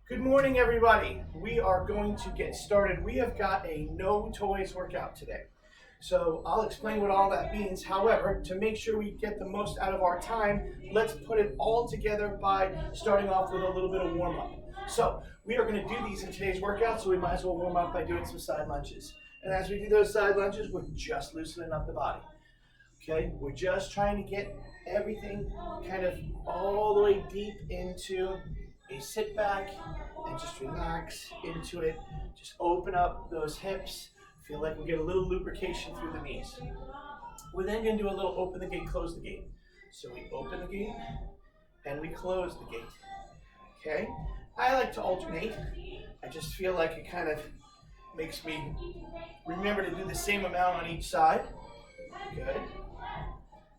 Good morning, everybody. We are going to get started. We have got a no toys workout today. So I'll explain what all that means. However, to make sure we get the most out of our time, let's put it all together by starting off with a little bit of warm up. So we are going to do these in today's workout, so we might as well warm up by doing some side lunges. And as we do those side lunges, we're just loosening up the body. Okay, we're just trying to get everything kind of all the way deep into a sit back and just relax into it. Just open up those hips. Feel like we get a little lubrication through the knees. We're then going to do a little open the gate, close the gate. So we open the gate and we close the gate. Okay, I like to alternate. I just feel like it kind of makes me remember to do the same amount on each side. Good.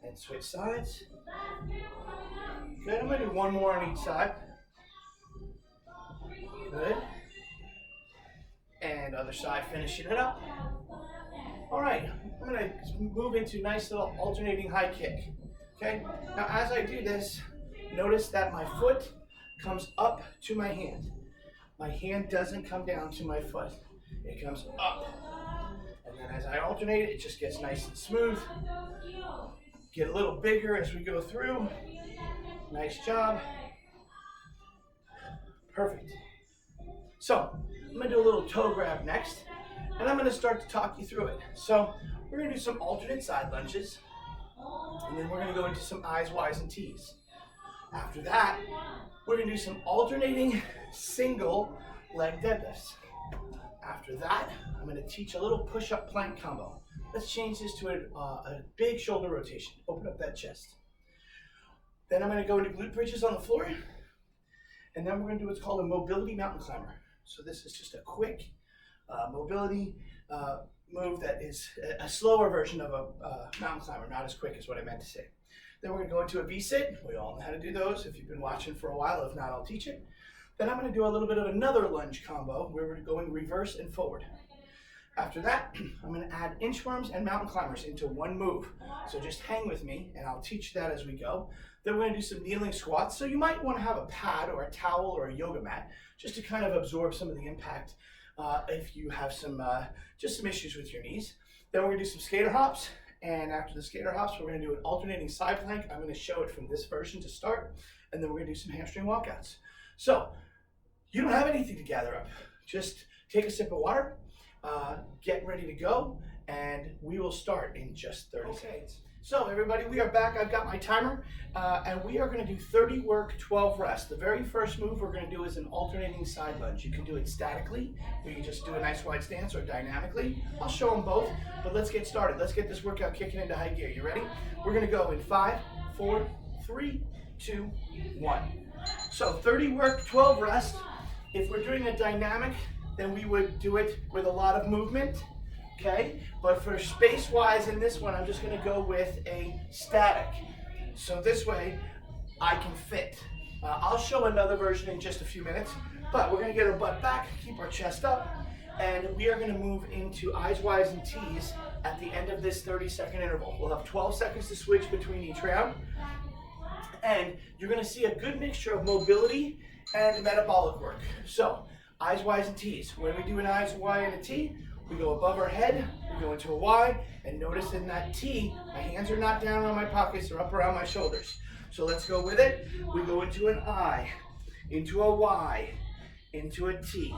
And switch sides. Good. I'm going to do one more on each side. Good. And other side, finishing it up. All right. I'm going to move into nice little alternating high kick. Okay. Now, as I do this, notice that my foot comes up to my hand. My hand doesn't come down to my foot. It comes up. And then as I alternate, it just gets nice and smooth. Get a little bigger as we go through. Nice job. Perfect. So, I'm going to do a little toe grab next, and I'm going to start to talk you through it. So, we're going to do some alternate side lunges, and then we're going to go into some eyes, Ys, and Ts. After that, we're going to do some alternating single leg deadlifts. After that, I'm going to teach a little push-up plank combo. Let's change this to a big shoulder rotation. Open up that chest. Then I'm going to go into glute bridges on the floor. And then we're going to do what's called a mobility mountain climber. So this is just a quick mobility move that is a slower version of a mountain climber, not as quick as what I meant to say. Then we're going to go into a V-sit. We all know how to do those if you've been watching for a while. If not, I'll teach it. Then I'm going to do a little bit of another lunge combo where we're going reverse and forward. After that, I'm going to add inchworms and mountain climbers into one move. So just hang with me, and I'll teach that as we go. Then we're going to do some kneeling squats. So you might want to have a pad or a towel or a yoga mat just to kind of absorb some of the impact if you have just some issues with your knees. Then we're going to do some skater hops. And after the skater hops, we're going to do an alternating side plank. I'm going to show it from this version to start. And then we're going to do some hamstring walkouts. So you don't have anything to gather up. Just take a sip of water. Get ready to go, and we will start in just 30 seconds. So everybody, we are back. I've got my timer, and we are going to do 30 work, 12 rest. The very first move we're going to do is an alternating side lunge. You can do it statically, where you just do a nice wide stance, or dynamically. I'll show them both, but let's get started. Let's get this workout kicking into high gear. You ready? We're going to go in 5, 4, 3, 2, 1. So 30 work, 12 rest. If we're doing a dynamic, then we would do it with a lot of movement, okay? But for space-wise in this one, I'm just gonna go with a static. So this way, I can fit. I'll show another version in just a few minutes, but we're gonna get our butt back, keep our chest up, and we are gonna move into eyes, Ys, and Ts at the end of this 30-second interval. We'll have 12 seconds to switch between each round, and you're gonna see a good mixture of mobility and metabolic work. So, eyes, Ys, and Ts. When we do an eyes, Y, and a T, we go above our head, we go into a Y, and notice in that T, my hands are not down around my pockets, they're up around my shoulders. So let's go with it. We go into an I, into a Y, into a T.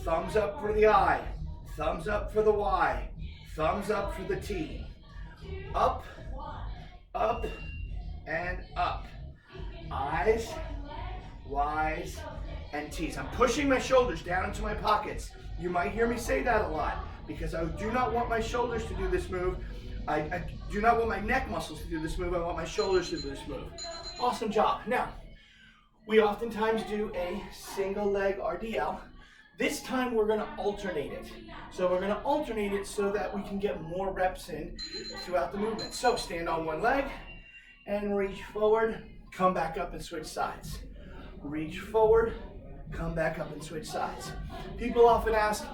Thumbs up for the I, thumbs up for the Y, thumbs up for the T. Up, up, and up. Eyes, Ys, and T's. I'm pushing my shoulders down into my pockets. You might hear me say that a lot because I do not want my shoulders to do this move. I do not want my neck muscles to do this move. I want my shoulders to do this move. Awesome job. Now, we oftentimes do a single leg RDL. This time we're going to alternate it. So we're going to alternate it so that we can get more reps in throughout the movement. So stand on one leg and reach forward, come back up and switch sides. Reach forward, come back up and switch sides. People often ask,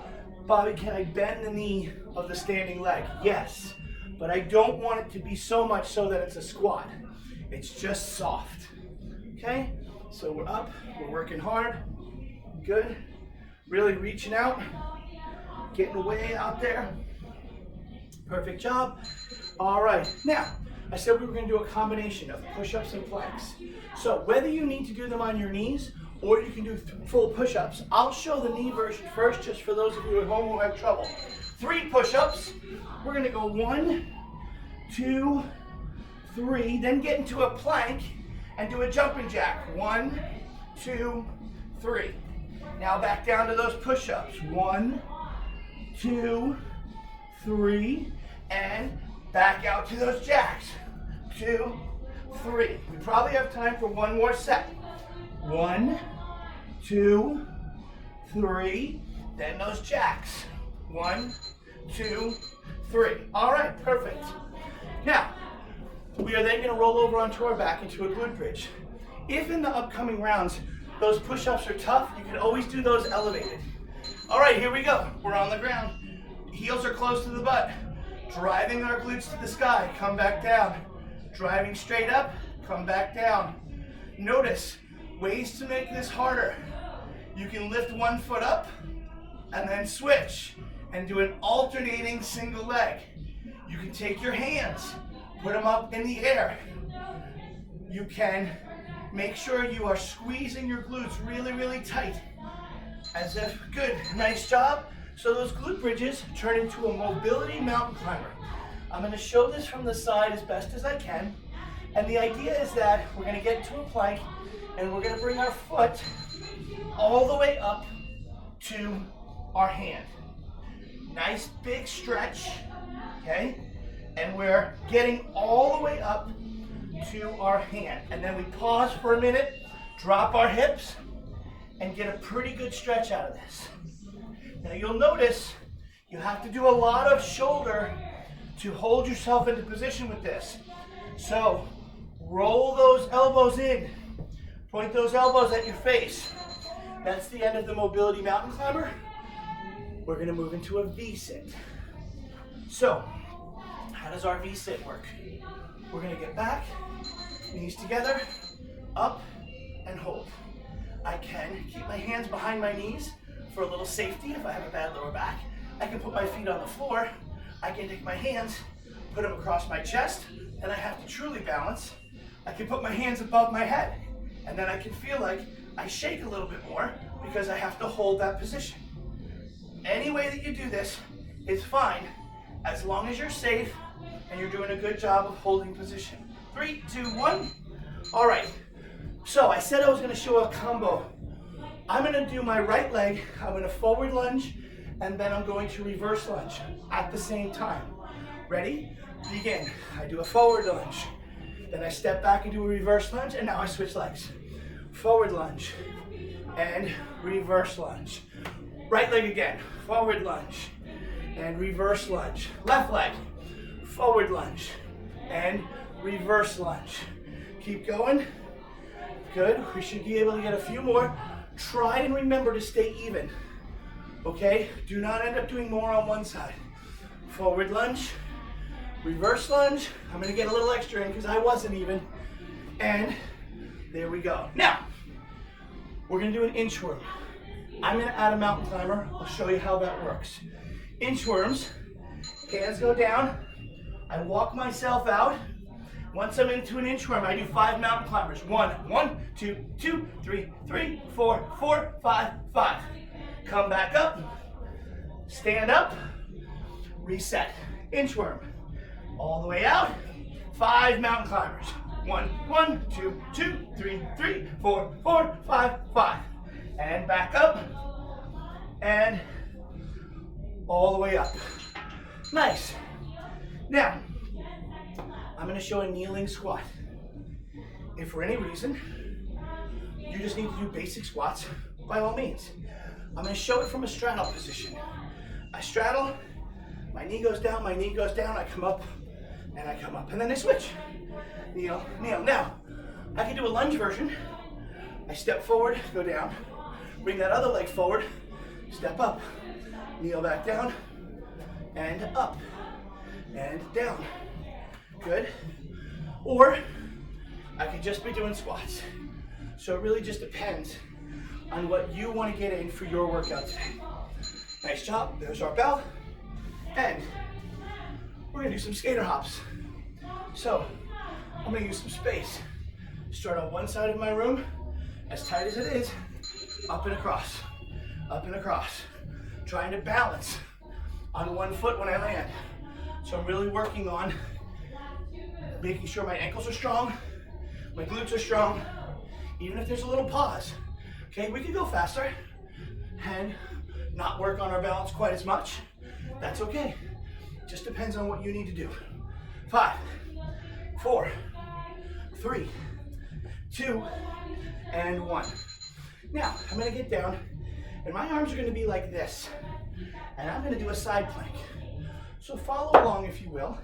Bobby, can I bend the knee of the standing leg? Yes, but I don't want it to be so much so that it's a squat. It's just soft, okay? So we're up, we're working hard. Good. Really reaching out, getting way out there. Perfect job. All right, now, I said we were gonna do a combination of push-ups and planks. So whether you need to do them on your knees or you can do full push-ups, I'll show the knee version first, just for those of you at home who have trouble. 3 push-ups. We're gonna go 1, 2, 3, then get into a plank and do a jumping jack. 1, 2, 3. Now back down to those push-ups. 1, 2, 3, and back out to those jacks. 2, 3. We probably have time for one more set. 1, 2, 3, then those jacks. 1, 2, 3. All right, perfect. Now, we are then going to roll over onto our back into a glute bridge. If in the upcoming rounds those push-ups are tough, you can always do those elevated. All right, here we go. We're on the ground. Heels are close to the butt. Driving our glutes to the sky, come back down. Driving straight up, come back down. Notice ways to make this harder. You can lift one foot up and then switch and do an alternating single leg. You can take your hands, put them up in the air. You can make sure you are squeezing your glutes really, really tight. As if, good, nice job. So those glute bridges turn into a mobility mountain climber. I'm going to show this from the side as best as I can. And the idea is that we're going to get into a plank and we're going to bring our foot all the way up to our hand. Nice big stretch, okay? And we're getting all the way up to our hand. And then we pause for a minute, drop our hips, and get a pretty good stretch out of this. Now you'll notice you have to do a lot of shoulder to hold yourself into position with this. So roll those elbows in, point those elbows at your face. That's the end of the mobility mountain climber. We're gonna move into a V-sit. So, how does our V-sit work? We're gonna get back, knees together, up, and hold. I can keep my hands behind my knees for a little safety if I have a bad lower back. I can put my feet on the floor. I can take my hands, put them across my chest, and I have to truly balance. I can put my hands above my head, and then I can feel like I shake a little bit more because I have to hold that position. Any way that you do this is fine, as long as you're safe and you're doing a good job of holding position. 3, 2, 1. All right, so I said I was gonna show a combo. I'm gonna do my right leg, I'm gonna forward lunge, and then I'm going to reverse lunge at the same time. Ready? Begin. I do a forward lunge, then I step back and do a reverse lunge, and now I switch legs. Forward lunge, and reverse lunge. Right leg again, forward lunge, and reverse lunge. Left leg, forward lunge, and reverse lunge. Keep going. Good, we should be able to get a few more. Try and remember to stay even, okay? Do not end up doing more on one side. Forward lunge, reverse lunge. I'm gonna get a little extra in because I wasn't even. And there we go. Now, we're gonna do an inchworm. I'm gonna add a mountain climber. I'll show you how that works. Inchworms, hands go down. I walk myself out. Once I'm into an inchworm, I do 5 mountain climbers. 1, 2, 2, 3, 3, 4, 4, 5, 5. Come back up, stand up, reset. Inchworm, all the way out. 5 mountain climbers. 1, 2, 2, 3, 3, 4, 4, 5, 5. And back up, and all the way up. Nice. Now, I'm going to show a kneeling squat. If for any reason you just need to do basic squats, by all means. I'm going to show it from a straddle position. I straddle, my knee goes down, I come up, and I come up. And then I switch. Kneel, kneel. Now, I can do a lunge version. I step forward, go down, bring that other leg forward, step up, kneel back down, and up, and down. Good. Or I could just be doing squats. So it really just depends on what you want to get in for your workout today. Nice job. There's our bell. And we're going to do some skater hops. So I'm going to use some space. Start on one side of my room, as tight as it is, up and across, up and across. Trying to balance on one foot when I land. So I'm really working on making sure my ankles are strong, my glutes are strong, even if there's a little pause. Okay, we can go faster and not work on our balance quite as much. That's okay. Just depends on what you need to do. 5, 4, 3, 2, and 1. Now, I'm gonna get down, and my arms are gonna be like this, and I'm gonna do a side plank. So follow along if you will.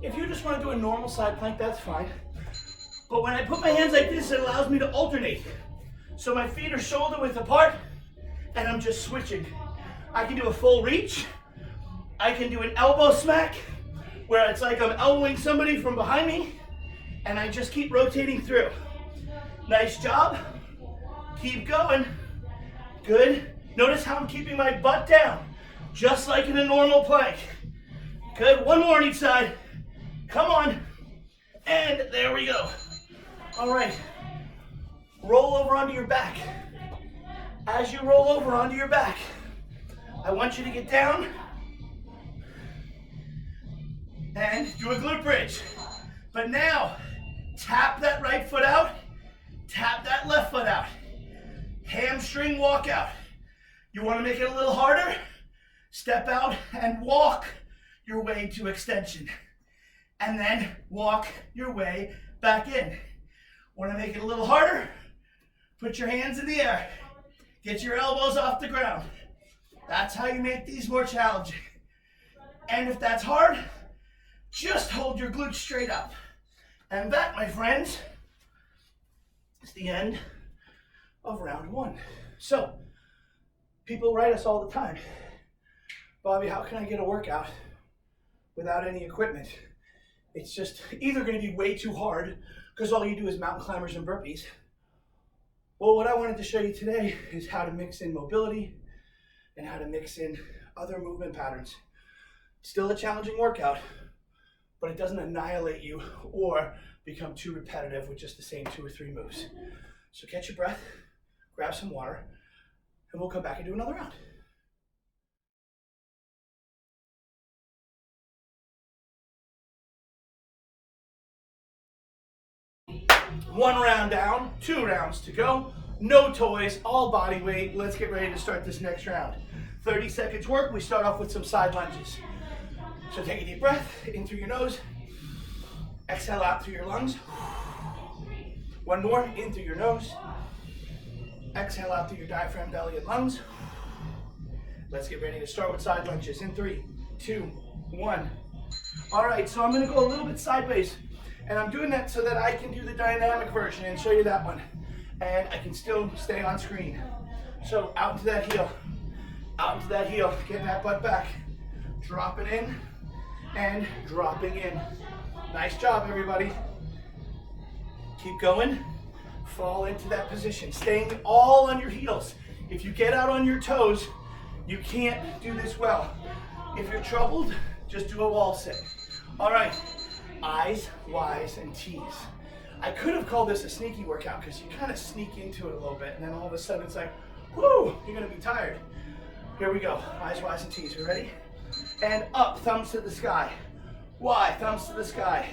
If you just wanna do a normal side plank, that's fine. But when I put my hands like this, it allows me to alternate. So my feet are shoulder width apart, and I'm just switching. I can do a full reach. I can do an elbow smack, where it's like I'm elbowing somebody from behind me, and I just keep rotating through. Nice job. Keep going. Good. Notice how I'm keeping my butt down, just like in a normal plank. Good. One more on each side. Come on. And there we go. All right. Roll over onto your back. As you roll over onto your back, I want you to get down and do a glute bridge. But now, tap that right foot out, tap that left foot out. Hamstring walkout. You want to make it a little harder? Step out and walk your way to extension. And then walk your way back in. Want to make it a little harder? Put your hands in the air. Get your elbows off the ground. That's how you make these more challenging. And if that's hard, just hold your glutes straight up. And that, my friends, is the end of round 1. So, people write us all the time, Bobby, how can I get a workout without any equipment? It's just either going to be way too hard because all you do is mountain climbers and burpees. Well, what I wanted to show you today is how to mix in mobility and how to mix in other movement patterns. Still a challenging workout, but it doesn't annihilate you or become too repetitive with just the same 2 or 3 moves. So catch your breath, grab some water, and we'll come back and do another round. One round down, 2 rounds to go. No toys, all body weight. Let's get ready to start this next round. 30 seconds work. We start off with some side lunges. So take a deep breath in through your nose. Exhale out through your lungs. One more, in through your nose. Exhale out through your diaphragm, belly, and lungs. Let's get ready to start with side lunges in 3, 2, 1. All right, so I'm gonna go a little bit sideways. And I'm doing that so that I can do the dynamic version and show you that one. And I can still stay on screen. So out to that heel. Out to that heel. Getting that butt back. Dropping in and dropping in. Nice job, everybody. Keep going. Fall into that position. Staying all on your heels. If you get out on your toes, you can't do this well. If you're troubled, just do a wall sit. All right. Eyes, Ys, and Ts. I could have called this a sneaky workout because you kind of sneak into it a little bit and then all of a sudden it's like, whoo, you're gonna be tired. Here we go, Eyes, Ys, and Ts, you ready? And up, thumbs to the sky. Y, thumbs to the sky.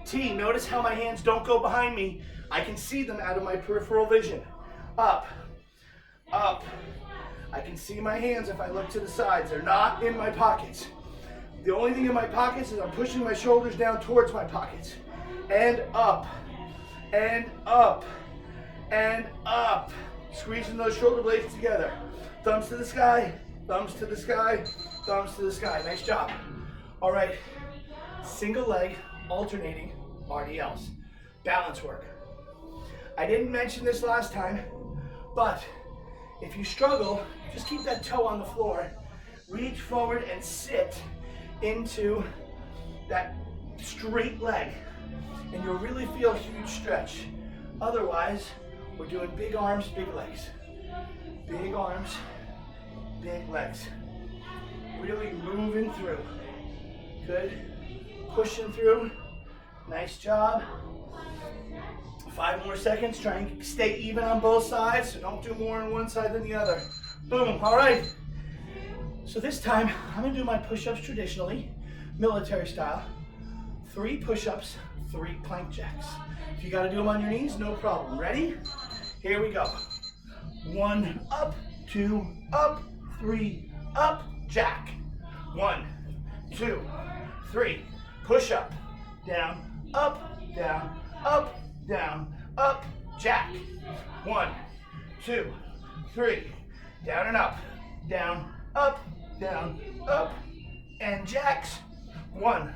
T, notice how my hands don't go behind me. I can see them out of my peripheral vision. Up, up. I can see my hands if I look to the sides. They're not in my pockets. The only thing in my pockets is I'm pushing my shoulders down towards my pockets. And up, and up, and up. Squeezing those shoulder blades together. Thumbs to the sky, thumbs to the sky, thumbs to the sky. Nice job. All right, single leg, alternating RDLs. Balance work. I didn't mention this last time, but if you struggle, just keep that toe on the floor. Reach forward and sit into that straight leg and you'll really feel a huge stretch. Otherwise, we're doing big arms, big legs. Big arms, big legs. Really moving through. Good. Pushing through. Nice job. 5 more seconds. Try and stay even on both sides. So don't do more on one side than the other. Boom. All right. So this time, I'm going to do my push-ups traditionally, military style. 3 push-ups, 3 plank jacks. If you got to do them on your knees, no problem. Ready? Here we go. 1 up, 2 up, 3 up, jack. 1, 2, 3. Push up, down, up, down, up, down, up, jack. 1, 2, 3. Down and up, down, up, and jacks. 1,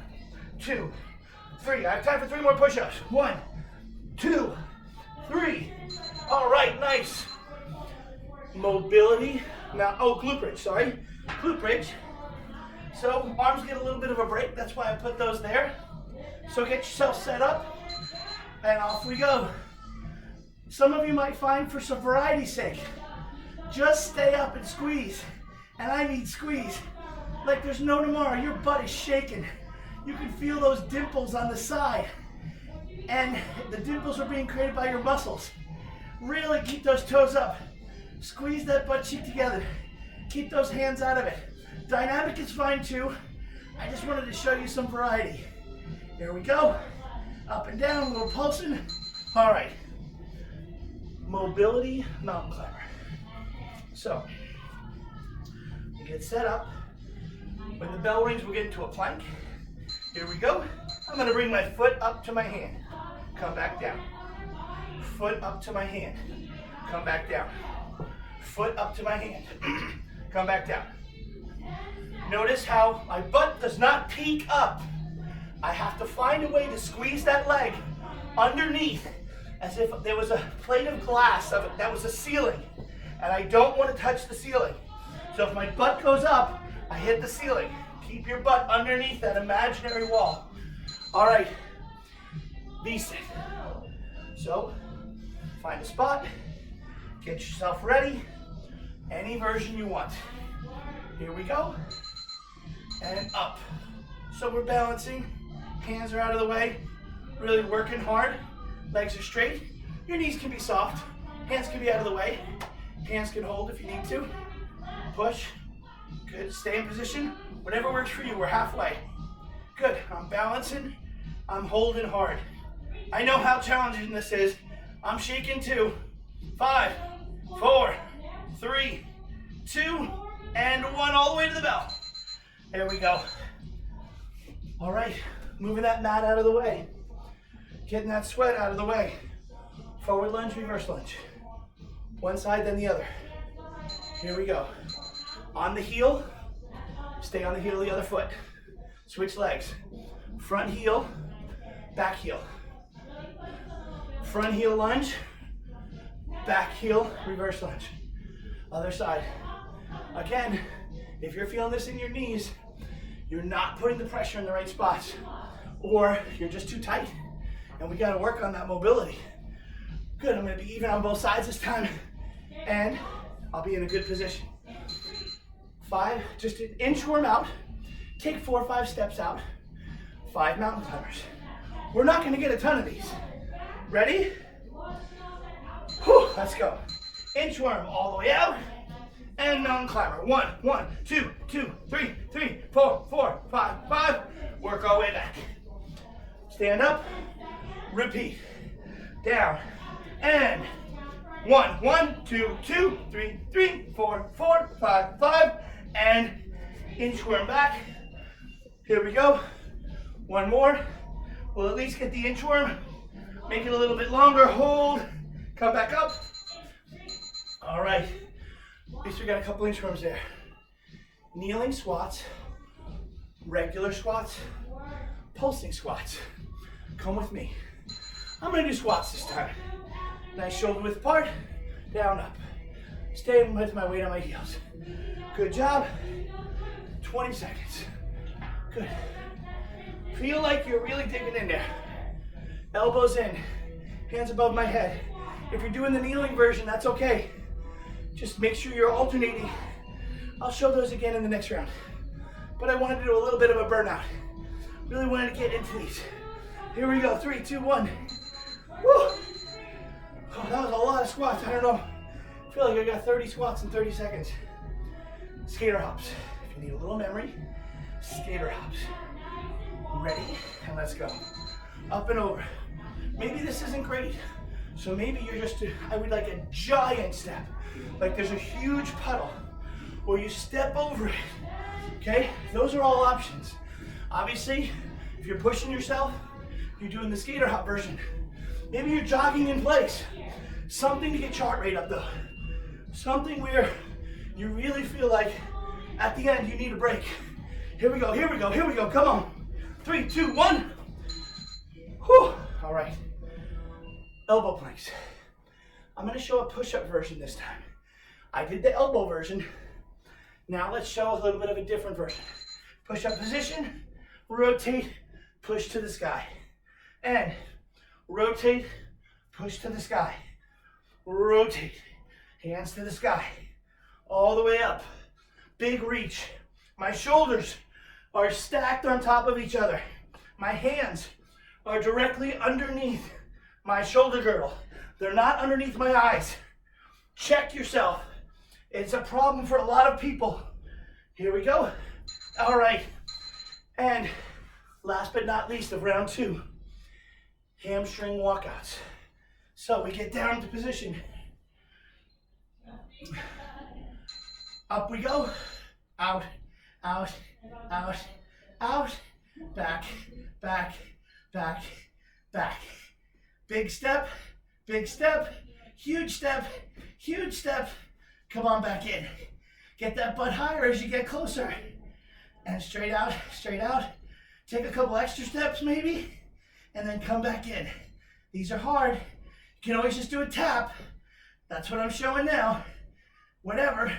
2, 3. I have time for 3 more push-ups. 1, 2, 3. All right, nice. Mobility. Now, glute bridge, sorry. Glute bridge. So arms get a little bit of a break. That's why I put those there. So get yourself set up and off we go. Some of you might find, for some variety's sake, just stay up and squeeze. And I mean squeeze. Like there's no tomorrow. Your butt is shaking. You can feel those dimples on the side. And the dimples are being created by your muscles. Really keep those toes up. Squeeze that butt cheek together. Keep those hands out of it. Dynamic is fine too. I just wanted to show you some variety. Here we go. Up and down, a little pulsing. All right. Mobility mountain climber. So, we get set up. When the bell rings, we'll get into a plank. Here we go. I'm going to bring my foot up to my hand. Come back down. Foot up to my hand. Come back down. Foot up to my hand. Come back down. Notice how my butt does not peek up. I have to find a way to squeeze that leg underneath as if there was a plate of glass that was a ceiling. And I don't want to touch the ceiling. So if my butt goes up, I hit the ceiling. Keep your butt underneath that imaginary wall. All right, V-sit. So, find a spot, get yourself ready, any version you want. Here we go, and up. So we're balancing, hands are out of the way, really working hard, legs are straight. Your knees can be soft, hands can be out of the way, hands can hold if you need to. Push, good, stay in position. Whatever works for you, we're halfway. Good, I'm balancing, I'm holding hard. I know how challenging this is. I'm shaking too. 5, 4, 3, 2, and 1, all the way to the bell. There we go. All right, moving that mat out of the way. Getting that sweat out of the way. Forward lunge, reverse lunge. One side, then the other. Here we go. On the heel, stay on the heel of the other foot. Switch legs. Front heel, back heel. Front heel lunge, back heel, reverse lunge. Other side. Again, if you're feeling this in your knees, you're not putting the pressure in the right spots, or you're just too tight, and we gotta work on that mobility. Good, I'm gonna be even on both sides this time, and I'll be in a good position. 5, just an inchworm out, take 4 or 5 steps out, 5 mountain climbers. We're not gonna get a ton of these. Ready? Whew, let's go. Inchworm all the way out, and mountain climber. 1, 1, 2, 2, 3, 3, 4, 4, 5, 5. Work our way back. Stand up, repeat. Down, and 1, 1, 2, 2, 3, 3, 4, 4, 5, 5, and inchworm back. Here we go. 1 more. We'll at least get the inchworm. Make it a little bit longer. Hold. Come back up. All right. At least we got a couple inchworms there. Kneeling squats, regular squats, pulsing squats. Come with me. I'm gonna do squats this time. Nice shoulder width apart, down, up. Stay with my weight on my heels. Good job. 20 seconds. Good. Feel like you're really digging in there. Elbows in, hands above my head. If you're doing the kneeling version, that's okay. Just make sure you're alternating. I'll show those again in the next round. But I wanted to do a little bit of a burnout. Really wanted to get into these. Here we go, 3, 2, 1. Woo! Oh, that was a lot of squats, I don't know. I feel like I got 30 squats in 30 seconds. Skater hops. If you need a little memory, skater hops. Ready? And let's go. Up and over. Maybe this isn't great. So maybe you're just, I would like a giant step. Like there's a huge puddle where you step over it. Okay? Those are all options. Obviously, if you're pushing yourself, you're doing the skater hop version. Maybe you're jogging in place. Something to get your heart rate up though. Something where you really feel like at the end you need a break. Here we go, here we go, here we go, come on. 3, 2, 1. Whew. All right. Elbow planks. I'm gonna show a push-up version this time. I did the elbow version. Now let's show a little bit of a different version. Push-up position, rotate, push to the sky. And rotate, push to the sky. Rotate, hands to the sky. All the way up. Big reach. My shoulders are stacked on top of each other. My hands are directly underneath my shoulder girdle. They're not underneath my eyes. Check yourself. It's a problem for a lot of people. Here we go. All right. And last but not least of round 2, hamstring walkouts. So we get down to position. Up we go. Out, out, out, out. Back, back, back, back. Big step, huge step, huge step. Come on back in. Get that butt higher as you get closer. And straight out, straight out. Take a couple extra steps maybe, and then come back in. These are hard. You can always just do a tap. That's what I'm showing now. Whatever.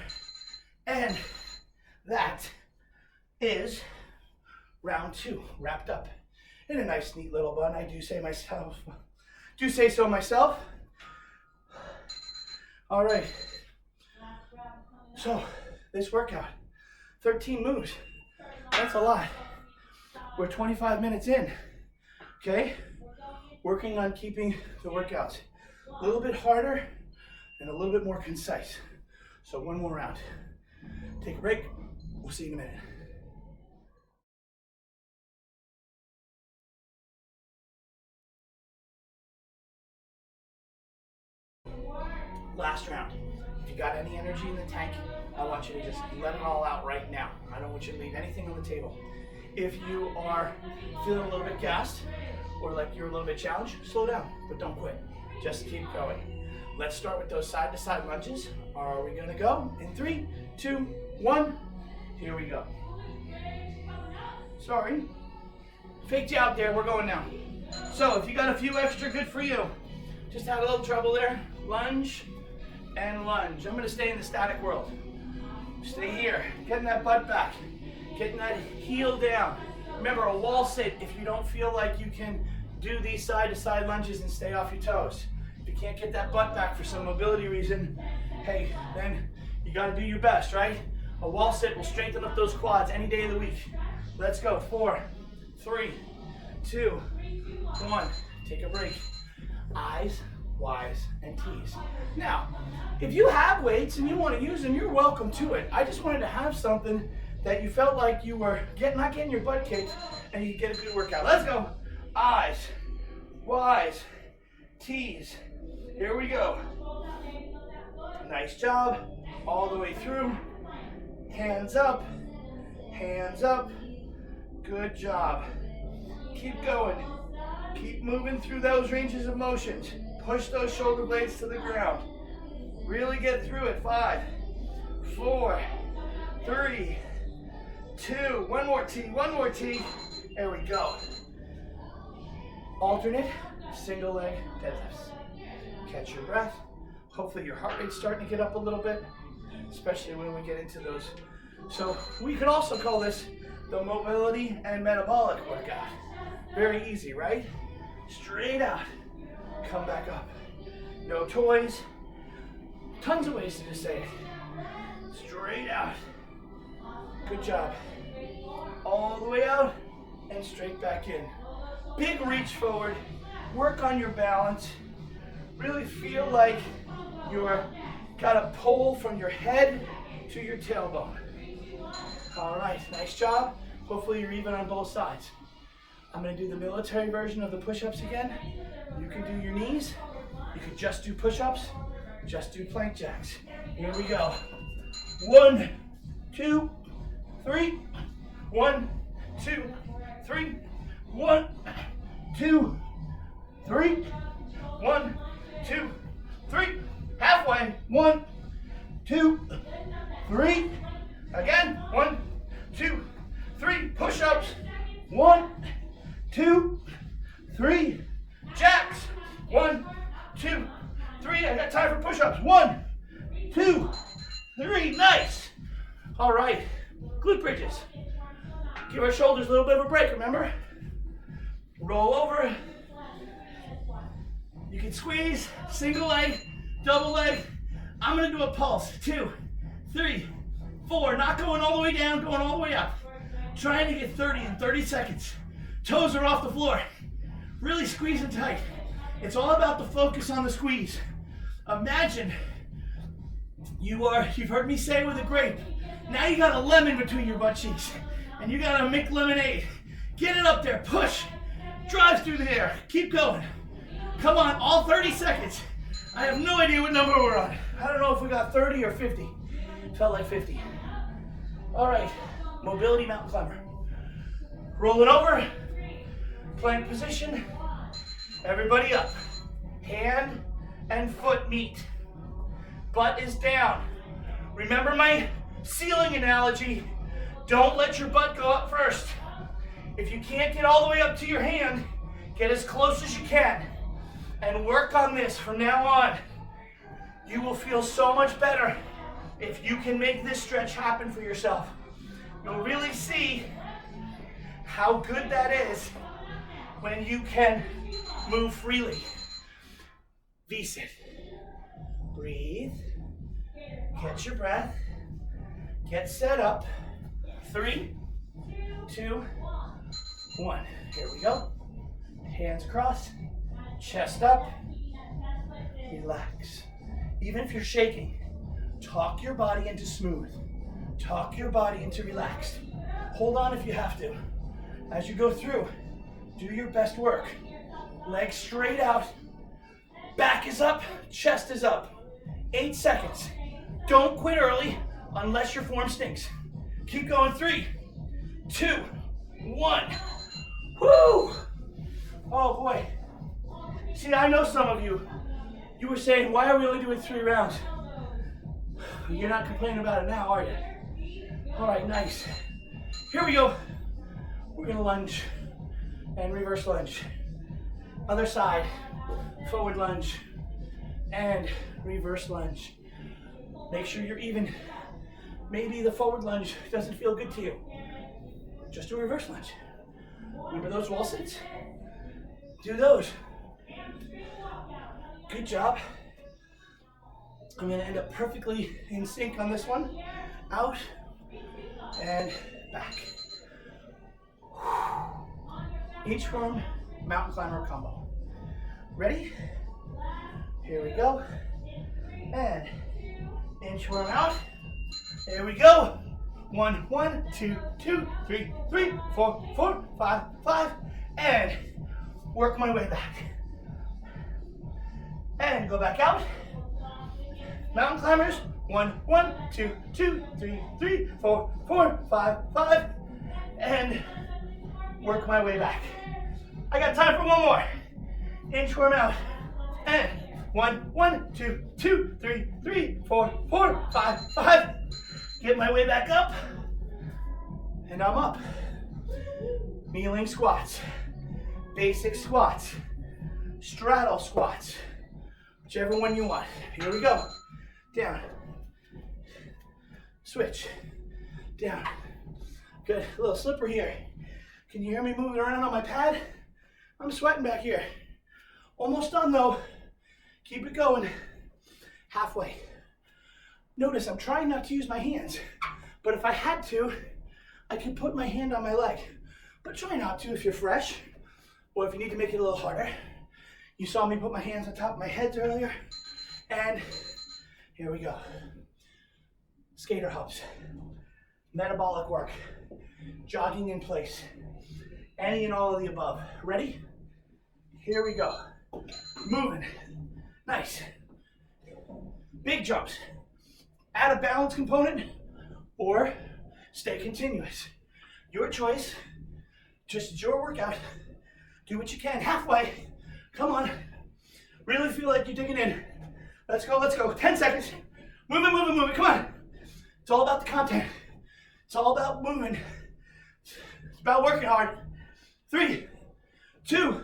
And that is round 2, wrapped up in a nice neat little bun. I do say so myself. All right. So this workout, 13 moves. That's a lot. We're 25 minutes in. Okay? Working on keeping the workouts a little bit harder and a little bit more concise. So one more round. Take a break. We'll see you in a minute. Last round. If you got any energy in the tank, I want you to just let it all out right now. I don't want you to leave anything on the table. If you are feeling a little bit gassed or like you're a little bit challenged, slow down, but don't quit. Just keep going. Let's start with those side to side lunges. Are we gonna go? In 3, 2, 1. Here we go. Sorry. Faked you out there, we're going now. So if you got a few extra, good for you. Just had a little trouble there. Lunge and lunge. I'm gonna stay in the static world. Stay here, getting that butt back, getting that heel down. Remember, a wall sit if you don't feel like you can do these side to side lunges and stay off your toes. If you can't get that butt back for some mobility reason, hey, then you gotta do your best, right? A wall sit will strengthen up those quads any day of the week. Let's go, 4, 3, 2, 1. Take a break. Eyes, Y's, and T's. Now, if you have weights and you want to use them, you're welcome to it. I just wanted to have something that you felt like you were not getting your butt kicked and you get a good workout. Let's go. I's, Y's, T's. Here we go. Nice job. All the way through. Hands up. Hands up. Good job. Keep going. Keep moving through those ranges of motions. Push those shoulder blades to the ground. Really get through it. 5, 4, 3, 2. One more T, one more T. There we go. Alternate single leg deadlifts. Catch your breath. Hopefully your heart rate's starting to get up a little bit, especially when we get into those. So we could also call this the mobility and metabolic workout. Very easy, right? Straight out. Come back up. No toys. Tons of ways to just say it. Straight out. Good job. All the way out and straight back in. Big reach forward. Work on your balance. Really feel like you're got a pull from your head to your tailbone. All right, nice job. Hopefully you're even on both sides. I'm gonna do the military version of the push-ups again. You can do your knees. You can just do push-ups. Just do plank jacks. Here we go. 1, 2, 3. 1, 2, 3. 1, 2, 3. 1, 2, 3. Halfway. 1, 2, 3. Again. 1, 2, 3. Push-ups. 1, 2, 3. Jacks. 1, 2, 3. I got time for push-ups. 1, 2, 3. Nice. All right. Glute bridges. Give our shoulders a little bit of a break, remember? Roll over. You can squeeze, single leg, double leg. I'm gonna do a pulse. 2, 3, 4. Not going all the way down, going all the way up. Trying to get 30 in 30 seconds. Toes are off the floor. Really squeezing tight. It's all about the focus on the squeeze. Imagine you've heard me say with a grape, now you got a lemon between your butt cheeks and you got a Mick lemonade. Get it up there, push, drive through the air, keep going. Come on, all 30 seconds. I have no idea what number we're on. I don't know if we got 30 or 50. Felt like 50. All right, mobility mountain climber. Rolling over, plank position. Everybody up. Hand and foot meet. Butt is down. Remember my ceiling analogy. Don't let your butt go up first. If you can't get all the way up to your hand, get as close as you can and work on this from now on. You will feel so much better if you can make this stretch happen for yourself. You'll really see how good that is when you can move freely. V-sit. Breathe. Catch your breath. Get set up. 3, 2, 1. Here we go. Hands crossed. Chest up. Relax. Even if you're shaking, talk your body into smooth. Talk your body into relaxed. Hold on if you have to. As you go through, do your best work. Legs straight out. Back is up. Chest is up. 8 seconds. Don't quit early unless your form stinks. Keep going. 3, 2, 1. Woo! Oh boy. See, I know some of you. You were saying, why are we only doing 3 rounds? You're not complaining about it now, are you? All right, nice. Here we go. We're gonna lunge and reverse lunge. Other side, forward lunge and reverse lunge. Make sure you're even. Maybe the forward lunge doesn't feel good to you. Just do a reverse lunge. Remember those wall sits? Do those. Good job. I'm gonna end up perfectly in sync on this one. Out and back. Inchworm, mountain climber combo. Ready? Here we go. And inchworm out. Here we go. 1, 1, 2, 2, 3, 3, 4, 4, 5, 5, and work my way back. And go back out. Mountain climbers. 1, 1, 2, 2, 3, 3, 4, 4, 5, 5, and work my way back. I got time for one more. Inchworm out. And 1, 1, 2, 2, 3, 3, 4, 4, 5, 5. Get my way back up. And I'm up. Kneeling squats. Basic squats. Straddle squats. Whichever one you want. Here we go. Down. Switch. Down. Good. A little slipper here. Can you hear me moving around on my pad? I'm sweating back here. Almost done though. Keep it going. Halfway. Notice I'm trying not to use my hands, but if I had to, I could put my hand on my leg. But try not to if you're fresh, or if you need to make it a little harder. You saw me put my hands on top of my head earlier, and here we go. Skater hops, metabolic work, jogging in place, any and all of the above. Ready? Here we go. Moving. Nice. Big jumps. Add a balance component or stay continuous. Your choice. Just your workout. Do what you can. Halfway. Come on. Really feel like you're digging in. Let's go, let's go. 10 seconds. Move it, move it, move it. Come on. It's all about the content. It's all about moving. It's about working hard. 3, 2,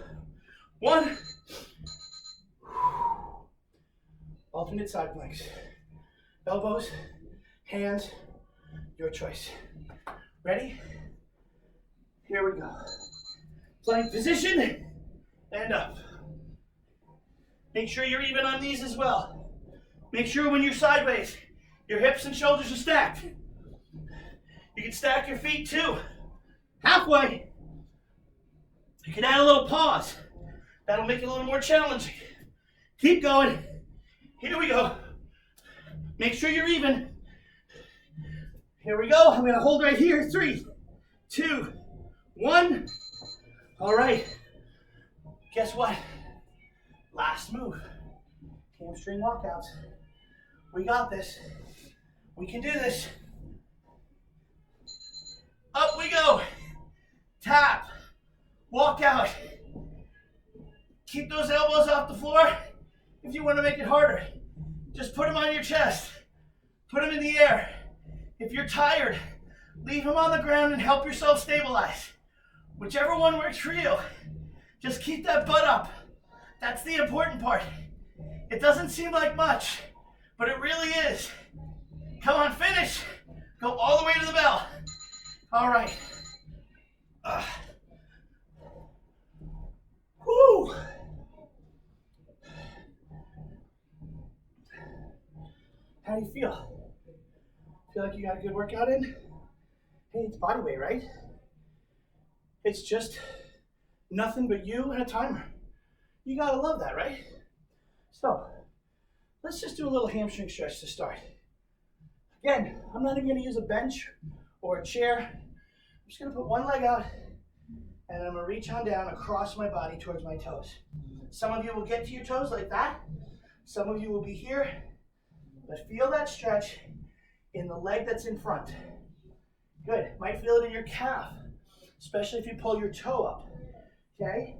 1. Alternate side planks. Elbows, hands, your choice. Ready? Here we go. Plank position and up. Make sure you're even on these as well. Make sure when you're sideways, your hips and shoulders are stacked. You can stack your feet too. Halfway. You can add a little pause. That'll make it a little more challenging. Keep going. Here we go. Make sure you're even. Here we go. I'm going to hold right here. 3, 2, 1. All right. Guess what? Last move. Hamstring walkouts. We got this. We can do this. Up we go. Tap. Walk out. Keep those elbows off the floor. If you want to make it harder, just put them on your chest. Put them in the air. If you're tired, leave them on the ground and help yourself stabilize. Whichever one works for you. Just keep that butt up. That's the important part. It doesn't seem like much, but it really is. Come on, finish. Go all the way to the bell. All right. Woo. How do you feel? Feel like you got a good workout in? Hey, it's body weight, right? It's just nothing but you and a timer. You gotta love that, right? So, let's just do a little hamstring stretch to start. Again, I'm not even gonna use a bench or a chair. I'm just gonna put one leg out and I'm gonna reach on down across my body towards my toes. Some of you will get to your toes like that. Some of you will be here. But feel that stretch in the leg that's in front. Good. Might feel it in your calf, especially if you pull your toe up. Okay?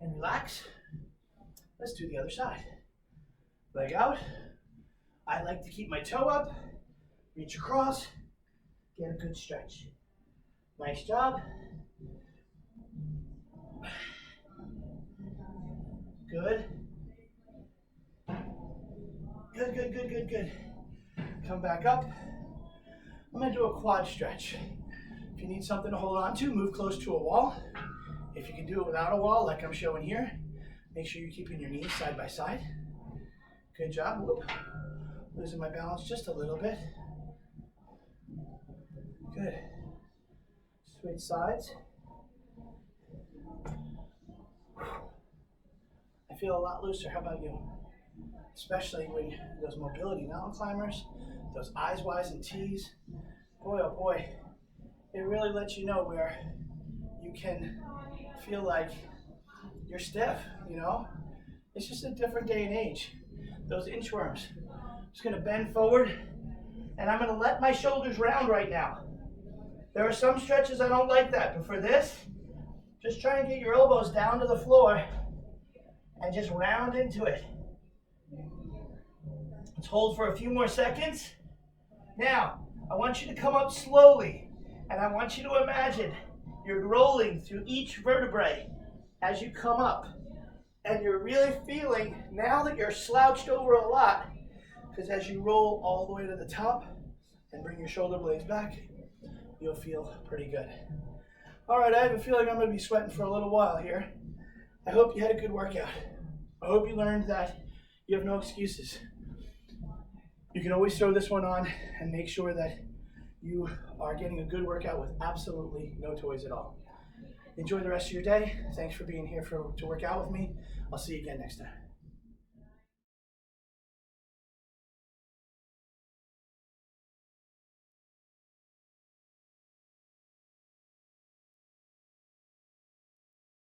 And relax. Let's do the other side. Leg out. I like to keep my toe up. Reach across. Get a good stretch. Nice job. Good. Good, good, good, good, good. Come back up. I'm going to do a quad stretch. If you need something to hold on to, move close to a wall. If you can do it without a wall, like I'm showing here, make sure you're keeping your knees side by side. Good job. Whoop. Losing my balance just a little bit. Good. Switch sides. I feel a lot looser. How about you? Especially when those mobility mountain climbers, those eyes, Ys, and Ts, boy, oh boy, it really lets you know where you can feel like you're stiff, you know? It's just a different day and age. Those inchworms. I'm just gonna bend forward, and I'm gonna let my shoulders round right now. There are some stretches I don't like that, but for this, just try and get your elbows down to the floor and just round into it. Let's hold for a few more seconds. Now, I want you to come up slowly, and I want you to imagine you're rolling through each vertebrae as you come up. And you're really feeling, now that you're slouched over a lot, because as you roll all the way to the top and bring your shoulder blades back, you'll feel pretty good. All right, I have a feeling I'm going to be sweating for a little while here. I hope you had a good workout. I hope you learned that you have no excuses. You can always throw this one on and make sure that you are getting a good workout with absolutely no toys at all. Enjoy the rest of your day. Thanks for being here to work out with me. I'll see you again next time.